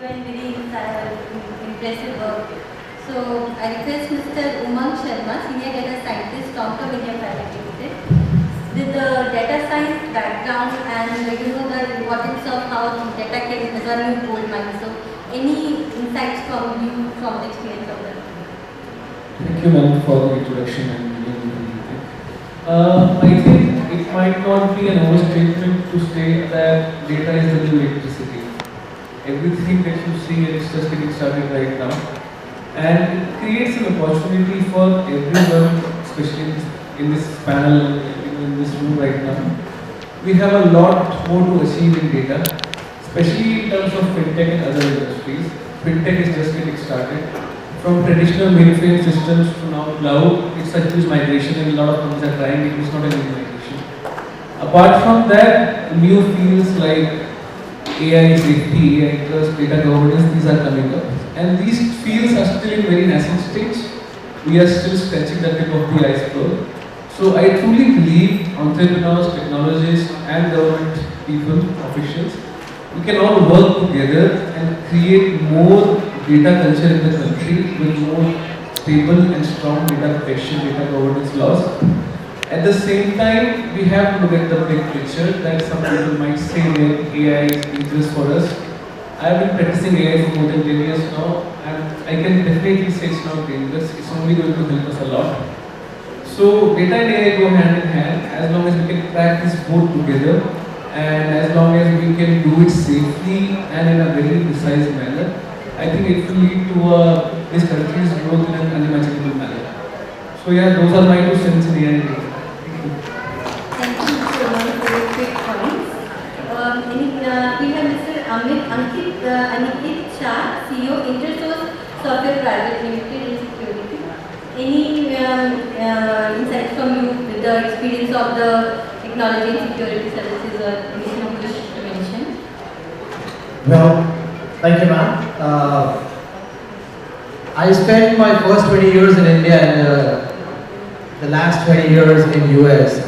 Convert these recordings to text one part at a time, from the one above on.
and very impressive work. So I request Mr. Umang Sharma, Senior Data Scientist, Tom India Private Limited, with the data science background and the importance of how data can as a new gold mine. So any insights from you from the experience of that? Thank you, ma'am, for the introduction and giving me the meeting. I think it might not be an overstatement to say that data is the new electricity. Everything that you see is just getting started right now, and it creates an opportunity for everyone, especially in this panel, in this room right now. We have a lot more to achieve in data, especially in terms of fintech and other industries. Fintech is just getting started. From traditional mainframe systems to now cloud, it's a huge migration and a lot of companies are trying it. It's not a new migration. Apart from that, new fields like AI safety, AI trust, data governance, these are coming up. And these fields are still in very nascent stage. We are still scratching the tip of the iceberg. So I truly believe entrepreneurs, technologists and government people, officials, we can all work together and create more data culture in the country with more stable and strong data protection, data governance laws. At the same time, we have to look at the big picture that some people might say that AI is dangerous for us. I have been practicing AI for more than 10 years now, and I can definitely say it's not dangerous. It's only going to help us a lot. So data and AI go hand in hand as long as we can track this both together, and as long as we can do it safely and in a very precise manner. I think it will lead to this country's growth in an unimaginable manner. So yeah, those are my 2 cents in AI and data. Thank you so much for your quick points. We have Mr. Aniket Shah, CEO, Intersource Software Private Limited in Security. Any insights from you with the experience of the technology and security services or anything you wish to mention? Well, thank you, ma'am. I spent my first 20 years in India and the last 20 years in US,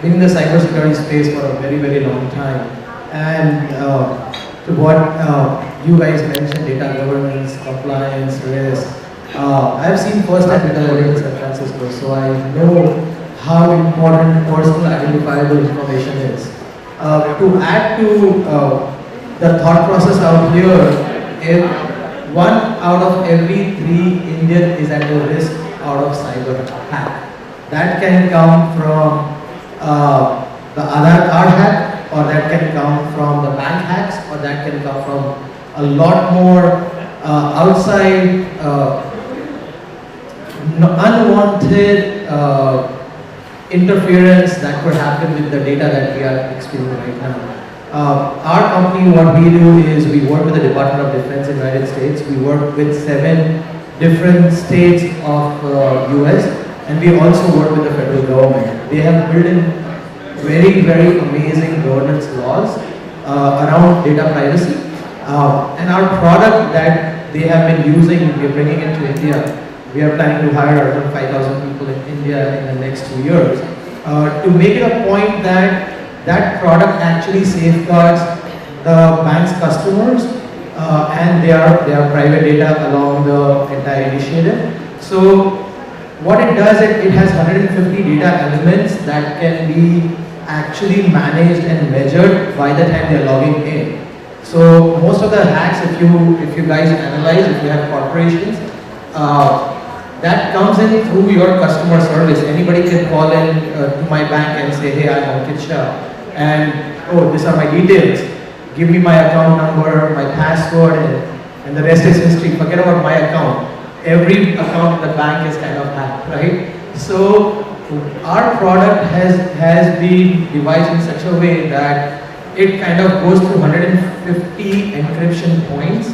been in the cybersecurity space for a very, very long time. And to what you guys mentioned, data governance, compliance, risk, I have seen first-hand data governance in San Francisco, so I know how important personal identifiable information is. To add to the thought process out here, if 1 out of every 3 Indian is at the risk out of cyber hack. That can come from the Aadhaar card hack, or that can come from the bank hacks, or that can come from a lot more outside unwanted interference that could happen with the data that we are experiencing right now. Our company, what we do is we work with the Department of Defense in the United States. We work with 7 different states of US, and we also work with the federal government. They have built in very, very amazing governance laws around data privacy. And our product that they have been using, we are bringing it to India. We are planning to hire around 5,000 people in India in the next 2 years. To make it a point that that product actually safeguards the bank's customers and their private data along the entire initiative. So what it does, it has 150 data elements that can be actually managed and measured by the time they're logging in. So most of the hacks, if you guys analyze, if you have corporations, that comes in through your customer service. Anybody can call in to my bank and say, hey, I'm Ankit Shah, and oh, these are my details. Give me my account number, my password, and the rest is history. Forget about my account. Every account in the bank is kind of hacked, right? So our product has been devised in such a way that it kind of goes through 150 encryption points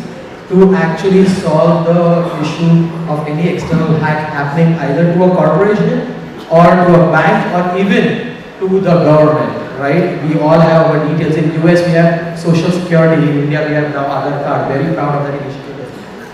to actually solve the issue of any external hack happening either to a corporation or to a bank or even to the government, right? We all have our details. In US we have social security, in India we have now Aadhaar card. Very proud of that initiative.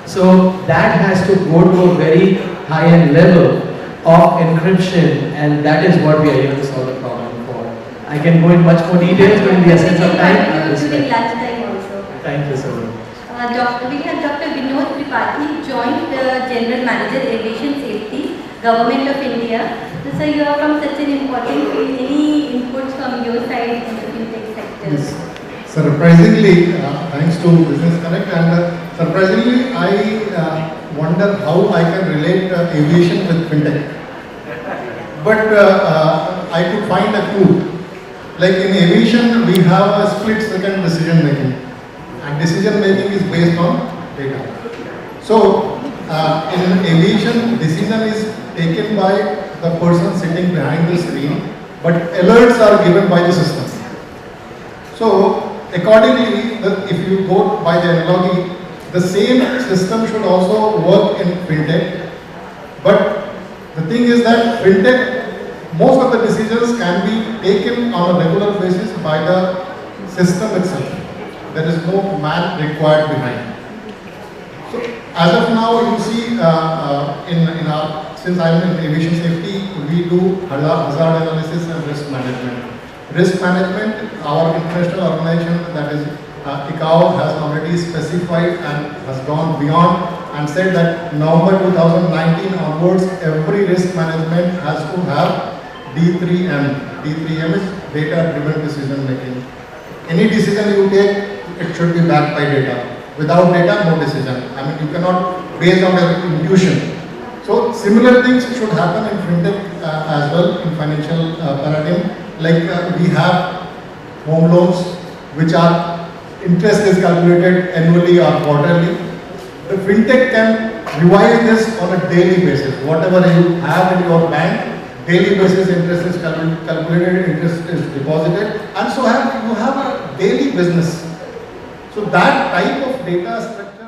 So that has to go to a very high-end level of encryption, and that is what we are able to solve the problem for. I can go in much more details, but in the essence of time, I will Including lunch time also. Thank you so much. We have Dr. Vinod Tripathi, Joint General Manager, Aviation Safety, Government of India. So, sir, you are from such an important field. Any inputs from your side in the fintech sector? Yes. Surprisingly, thanks to Business Connect, and surprisingly, I wonder how I can relate aviation with fintech. But I could find a clue. Like in aviation, we have a split-second decision making, and decision making is based on data. So, in aviation, decision is taken by the person sitting behind the screen, but alerts are given by the system. So, accordingly, if you go by the analogy, the same system should also work in fintech. But the thing is that fintech, most of the decisions can be taken on a regular basis by the system itself. There is no man required behind. So, as of now, you see, since I am in aviation safety, we do hazard analysis and risk management. Risk management, our international organization, that is ICAO, has already specified and has gone beyond and said that November 2019 onwards, every risk management has to have D3M. D3M is data-driven decision making. Any decision you take, it should be backed by data. Without data, no decision. I mean, you cannot base on your intuition. So, similar things should happen in fintech as well, in financial paradigm. Like we have home loans, which are interest is calculated annually or quarterly. The fintech can revise this on a daily basis. Whatever you have in your bank, daily basis interest is calculated, interest is deposited, and so you have a daily business. So that type of data structure